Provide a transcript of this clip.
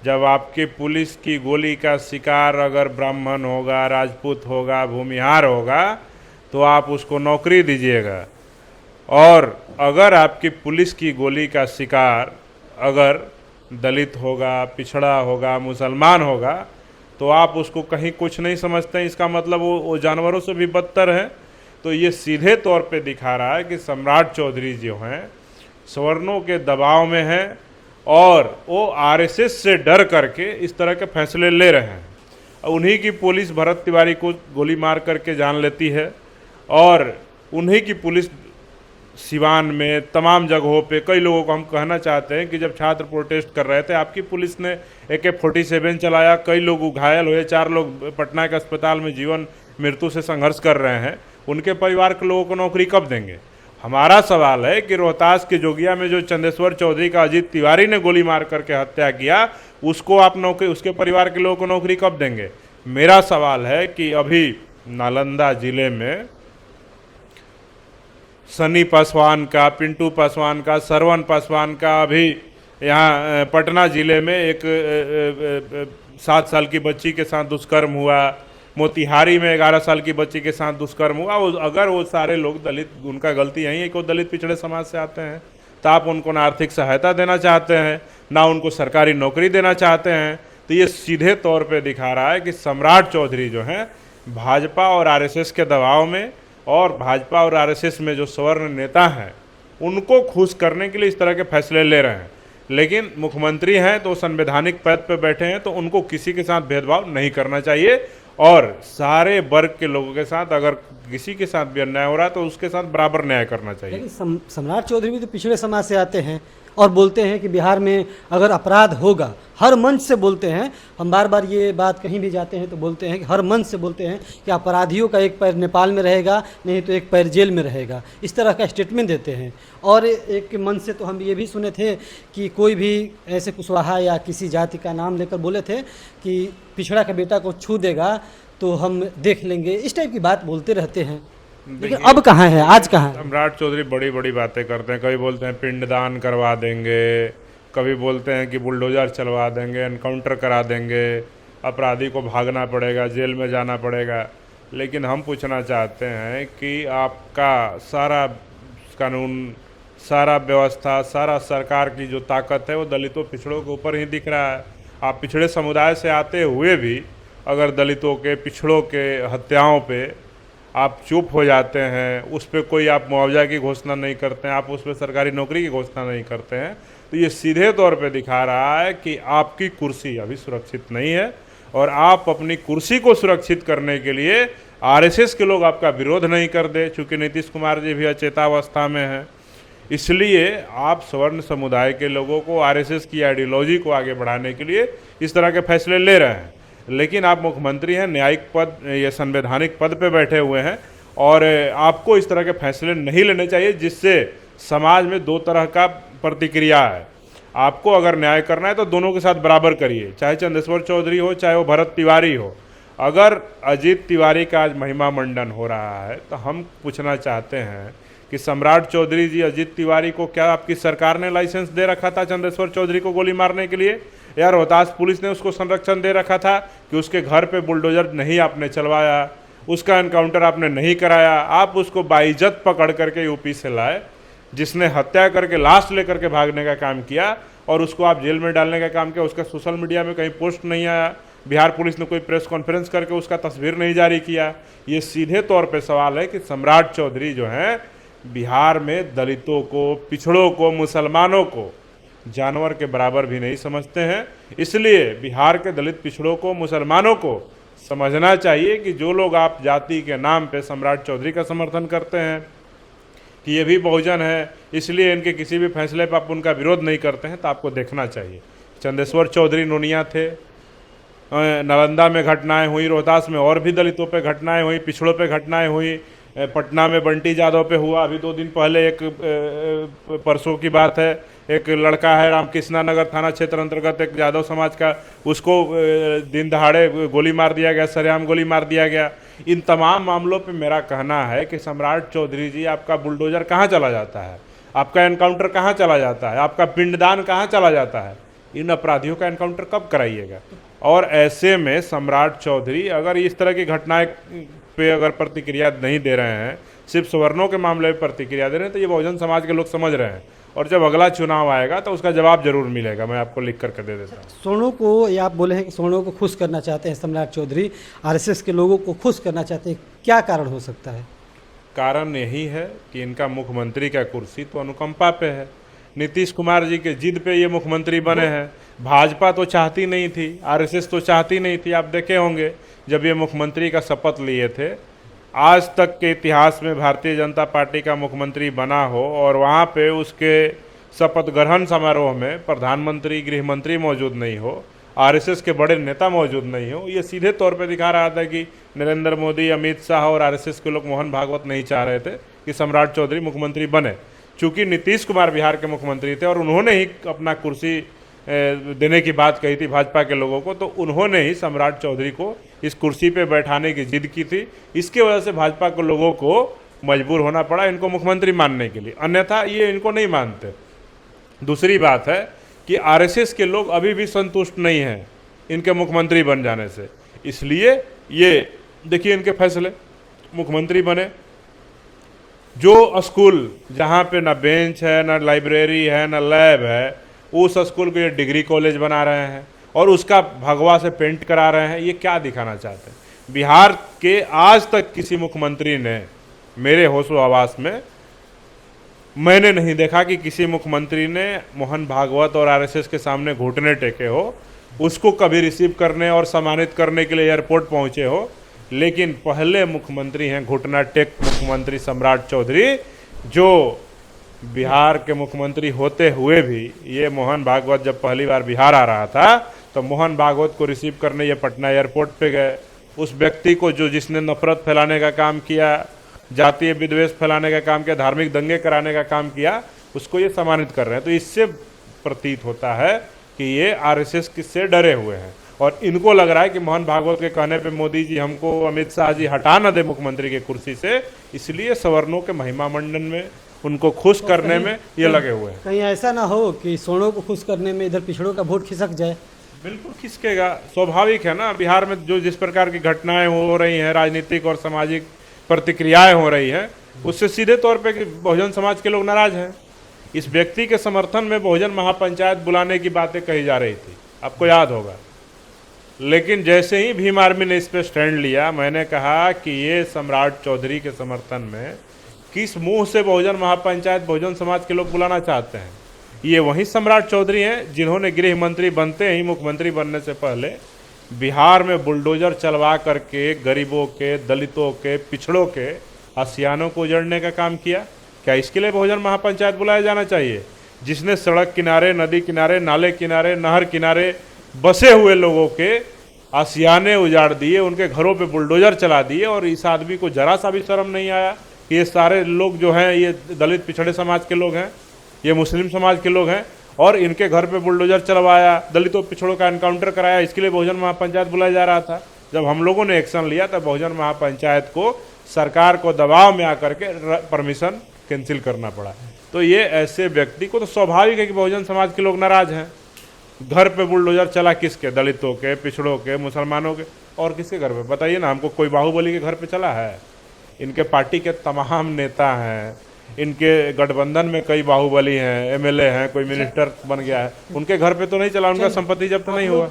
जब आपकी पुलिस की गोली का शिकार अगर ब्राह्मण होगा, राजपूत होगा, भूमिहार होगा, तो आप उसको नौकरी दीजिएगा। और अगर आपकी पुलिस की गोली का शिकार अगर दलित होगा, पिछड़ा होगा, मुसलमान होगा, तो आप उसको कहीं कुछ नहीं समझते। इसका मतलब वो जानवरों से भी बदतर है। तो ये सीधे तौर पे दिखा रहा है कि सम्राट चौधरी जो हैं सवर्णों के दबाव में हैं और वो आरएसएस से डर करके इस तरह के फैसले ले रहे हैं। उन्हीं की पुलिस भरत तिवारी को गोली मार करके जान लेती है, और उन्हीं की पुलिस सिवान में तमाम जगहों पे कई लोगों को हम कहना चाहते हैं कि जब छात्र प्रोटेस्ट कर रहे थे, आपकी पुलिस ने AK-47 चलाया, कई लोग घायल हुए, 4 लोग पटना के अस्पताल में जीवन मृत्यु से संघर्ष कर रहे हैं। उनके परिवार के लोगों को नौकरी कब देंगे? हमारा सवाल है कि रोहतास के जोगिया में जो चंदेश्वर चौधरी का अजीत तिवारी ने गोली मार करके हत्या किया, उसको आप नौकरी, उसके परिवार के लोगों को नौकरी कब देंगे? मेरा सवाल है कि अभी नालंदा जिले में सनी पासवान का, पिंटू पासवान का, सरवन पासवान का, अभी यहाँ पटना जिले में एक 7 साल की बच्ची के साथ दुष्कर्म हुआ, मोतिहारी में 11 साल की बच्ची के साथ दुष्कर्म हुआ। अगर वो सारे लोग दलित, उनका गलती यही है कि वो दलित पिछड़े समाज से आते हैं, तो आप उनको ना आर्थिक सहायता देना चाहते हैं, ना उनको सरकारी नौकरी देना चाहते हैं। तो ये सीधे तौर पे दिखा रहा है कि सम्राट चौधरी जो हैं भाजपा और आरएसएस के दबाव में, और भाजपा और आरएसएस में जो सवर्ण नेता हैं उनको खुश करने के लिए इस तरह के फैसले ले रहे हैं। लेकिन मुख्यमंत्री हैं तो संवैधानिक पद पर बैठे हैं, तो उनको किसी के साथ भेदभाव नहीं करना चाहिए, और सारे वर्ग के लोगों के साथ अगर किसी के साथ भी अन्याय हो रहा है तो उसके साथ बराबर न्याय करना चाहिए। लेकिन सम्राट चौधरी भी तो पिछड़े समाज से आते हैं और बोलते हैं कि बिहार में अगर अपराध होगा, हर मंच से बोलते हैं, हम बार बार ये बात कहीं भी जाते हैं तो बोलते हैं कि हर मंच से बोलते हैं कि अपराधियों का एक पैर नेपाल में रहेगा, नहीं तो एक पैर जेल में रहेगा, इस तरह का स्टेटमेंट देते हैं। और एक मंच से तो हम ये भी सुने थे कि कोई भी ऐसे कुशवाहा या किसी जाति का नाम लेकर बोले थे कि पिछड़ा का बेटा को छू देगा तो हम देख लेंगे, इस टाइप की बात बोलते रहते हैं। लेकिन अब कहाँ है, आज कहाँ है? सम्राट चौधरी बड़ी बड़ी बातें करते हैं। कभी बोलते हैं पिंडदान करवा देंगे, कभी बोलते हैं कि बुलडोजर चलवा देंगे, एनकाउंटर करा देंगे, अपराधी को भागना पड़ेगा, जेल में जाना पड़ेगा। लेकिन हम पूछना चाहते हैं कि आपका सारा कानून, सारा व्यवस्था, सारा सरकार की जो ताकत है वो दलितों पिछड़ों के ऊपर ही दिख रहा है। आप पिछड़े समुदाय से आते हुए भी अगर दलितों के, पिछड़ों के हत्याओं पे आप चुप हो जाते हैं, उस पर कोई आप मुआवजा की घोषणा नहीं करते हैं, आप उस पर सरकारी नौकरी की घोषणा नहीं करते हैं, तो ये सीधे तौर पे दिखा रहा है कि आपकी कुर्सी अभी सुरक्षित नहीं है, और आप अपनी कुर्सी को सुरक्षित करने के लिए आरएसएस के लोग आपका विरोध नहीं कर दे। चूँकि नीतीश कुमार जी भी अचेतावस्था में हैं, इसलिए आप सवर्ण समुदाय के लोगों को, आरएसएस की आइडियोलॉजी को आगे बढ़ाने के लिए इस तरह के फैसले ले रहे हैं। लेकिन आप मुख्यमंत्री हैं, न्यायिक पद या संवैधानिक पद पे बैठे हुए हैं, और आपको इस तरह के फैसले नहीं लेने चाहिए जिससे समाज में दो तरह का प्रतिक्रिया है। आपको अगर न्याय करना है तो दोनों के साथ बराबर करिए, चाहे चंदेश्वर चौधरी हो, चाहे वो भरत तिवारी हो। अगर अजीत तिवारी का आज महिमा मंडन हो रहा है तो हम पूछना चाहते हैं कि सम्राट चौधरी जी, अजीत तिवारी को क्या आपकी सरकार ने लाइसेंस दे रखा था चंदेश्वर चौधरी को गोली मारने के लिए? या रोहतास पुलिस ने उसको संरक्षण दे रखा था कि उसके घर पे बुलडोजर नहीं आपने चलवाया, उसका एनकाउंटर आपने नहीं कराया? आप उसको बाइज्जत पकड़ करके यूपी से लाए, जिसने हत्या करके लाश लेकर के भागने का काम किया, और उसको आप जेल में डालने का काम किया। उसका सोशल मीडिया में कहीं पोस्ट नहीं आया, बिहार पुलिस ने कोई प्रेस कॉन्फ्रेंस करके उसका तस्वीर नहीं जारी किया। ये सीधे तौर पे सवाल है कि सम्राट चौधरी जो हैं बिहार में दलितों को, पिछड़ों को, मुसलमानों को जानवर के बराबर भी नहीं समझते हैं। इसलिए बिहार के दलित, पिछड़ों को, मुसलमानों को समझना चाहिए कि जो लोग आप जाति के नाम पे सम्राट चौधरी का समर्थन करते हैं कि ये भी बहुजन है, इसलिए इनके किसी भी फैसले पर आप उनका विरोध नहीं करते हैं, तो आपको देखना चाहिए। चंदेश्वर चौधरी नोनिया थे, नालंदा में घटनाएं हुई, रोहतास में और भी दलितों पे घटनाएं हुई, पिछड़ों पे घटनाएं हुई, पटना में बंटी यादव पे हुआ। अभी 2 दिन पहले एक परसों की बात है, एक लड़का है रामकृष्णा नगर थाना क्षेत्र अंतर्गत, एक यादव समाज का, उसको दिन दहाड़े गोली मार दिया गया, सरेआम गोली मार दिया गया। इन तमाम मामलों पे मेरा कहना है कि सम्राट चौधरी जी, आपका बुलडोजर कहाँ चला जाता है? आपका एनकाउंटर कहाँ चला जाता है? आपका पिंडदान कहाँ चला जाता है? इन अपराधियों का एनकाउंटर कब कराइएगा? और ऐसे में सम्राट चौधरी अगर इस तरह की घटनाएं पे अगर प्रतिक्रिया नहीं दे रहे हैं, सिर्फ सवर्णों के मामले में प्रतिक्रिया दे रहे हैं, तो ये बहुजन समाज के लोग समझ रहे हैं। और जब अगला चुनाव आएगा तो उसका जवाब जरूर मिलेगा, मैं आपको लिख करके दे देता हूँ। सवर्णों को, ये आप बोले हैं कि सवर्णों को खुश करना चाहते हैं सम्राट चौधरी, आरएसएस के लोगों को खुश करना चाहते हैं, क्या कारण हो सकता है? कारण यही है कि इनका मुख्यमंत्री का कुर्सी तो अनुकंपा पे है। नीतीश कुमार जी के जिद पे ये मुख्यमंत्री बने हैं। भाजपा तो चाहती नहीं थी, आरएसएस तो चाहती नहीं थी। आप देखे होंगे जब ये मुख्यमंत्री का शपथ लिए थे, आज तक के इतिहास में भारतीय जनता पार्टी का मुख्यमंत्री बना हो और वहाँ पे उसके शपथ ग्रहण समारोह में प्रधानमंत्री, गृह मंत्री मौजूद नहीं हो, आरएसएस के बड़े नेता मौजूद नहीं हो, ये सीधे तौर पे दिखा रहा था कि नरेंद्र मोदी, अमित शाह और आरएसएस के लोग, मोहन भागवत नहीं चाह रहे थे कि सम्राट चौधरी मुख्यमंत्री बने। चूंकि नीतीश कुमार बिहार के मुख्यमंत्री थे और उन्होंने ही अपना कुर्सी देने की बात कही थी भाजपा के लोगों को, तो उन्होंने ही सम्राट चौधरी को इस कुर्सी पे बैठाने की जिद की थी। इसकी वजह से भाजपा के लोगों को मजबूर होना पड़ा इनको मुख्यमंत्री मानने के लिए, अन्यथा ये इनको नहीं मानते। दूसरी बात है कि आरएसएस के लोग अभी भी संतुष्ट नहीं हैं इनके मुख्यमंत्री बन जाने से, इसलिए ये देखिए इनके फैसले, मुख्यमंत्री बने। जो स्कूल जहाँ पे ना बेंच है, ना लाइब्रेरी है, ना लैब है, उस स्कूल को ये डिग्री कॉलेज बना रहे हैं और उसका भगवा से पेंट करा रहे हैं। ये क्या दिखाना चाहते हैं? बिहार के आज तक किसी मुख्यमंत्री ने, मेरे होशो हवास में मैंने नहीं देखा कि किसी मुख्यमंत्री ने मोहन भागवत और आरएसएस के सामने घुटने टेके हो, उसको कभी रिसीव करने और सम्मानित करने के लिए एयरपोर्ट पहुंचे हो। लेकिन पहले मुख्यमंत्री हैं घुटना टेक मुख्यमंत्री सम्राट चौधरी, जो बिहार के मुख्यमंत्री होते हुए भी, ये मोहन भागवत जब पहली बार बिहार आ रहा था तो मोहन भागवत को रिसीव करने ये पटना एयरपोर्ट पे गए। उस व्यक्ति को जिसने नफरत फैलाने का काम किया, जातीय विद्वेष फैलाने का काम किया, धार्मिक दंगे कराने का काम किया, उसको ये सम्मानित कर रहे हैं। तो इससे प्रतीत होता है कि ये आरएसएस से डरे हुए हैं और इनको लग रहा है कि मोहन भागवत के कहने पे मोदी जी हमको, अमित शाह जी हटा न दे मुख्यमंत्री के कुर्सी से, इसलिए सवर्णों के महिमा मंडन में, उनको खुश करने में ये लगे हुए हैं। कहीं ऐसा ना हो कि सवर्णों को खुश करने में इधर पिछड़ों का वोट खिसक जाए? बिल्कुल खिसकेगा, स्वाभाविक है ना। बिहार में जो जिस प्रकार की घटनाएं हो रही हैं, राजनीतिक और सामाजिक प्रतिक्रियाएं हो रही हैं, उससे सीधे तौर पे कि बहुजन समाज के लोग नाराज हैं। इस व्यक्ति के समर्थन में बहुजन महापंचायत बुलाने की बातें कही जा रही थी, आपको याद होगा। लेकिन जैसे ही भीम आर्मी ने इस पे स्टैंड लिया, मैंने कहा कि ये सम्राट चौधरी के समर्थन में किस मुंह से बहुजन महापंचायत, बहुजन समाज के लोग बुलाना चाहते हैं। ये वही सम्राट चौधरी हैं जिन्होंने गृह मंत्री बनते ही, मुख्यमंत्री बनने से पहले बिहार में बुलडोजर चलवा करके गरीबों के, दलितों के, पिछड़ों के आसियानों को उजड़ने का काम किया। क्या इसके लिए बहुजन महापंचायत बुलाया जाना चाहिए? जिसने सड़क किनारे, नदी किनारे, नाले किनारे, नहर किनारे बसे हुए लोगों के आसियाने उजाड़ दिए, उनके घरों पे बुलडोजर चला दिए, और इस आदमी को जरा सा भी शर्म नहीं आया कि ये सारे लोग जो हैं ये दलित पिछड़े समाज के लोग हैं, ये मुस्लिम समाज के लोग हैं, और इनके घर पे बुलडोजर चलवाया, दलितों पिछड़ों का एनकाउंटर कराया। इसके लिए बहुजन महापंचायत बुलाया जा रहा था। जब हम लोगों ने एक्शन लिया तब बहुजन महापंचायत को सरकार को दबाव में आकर के परमिशन कैंसिल करना पड़ा। तो ये ऐसे व्यक्ति को तो स्वाभाविक है कि बहुजन समाज के लोग नाराज हैं। घर पे बुलडोजर चला किसके? दलितों के, पिछड़ों के, मुसलमानों के, और किसके घर पे बताइए ना हमको? कोई बाहुबली के घर पे चला है? इनके पार्टी के तमाम नेता हैं, इनके गठबंधन में कई बाहुबली हैं, एमएलए हैं, कोई मिनिस्टर बन गया है, उनके घर पे तो नहीं चला, उनका संपत्ति जब्त नहीं हुआ।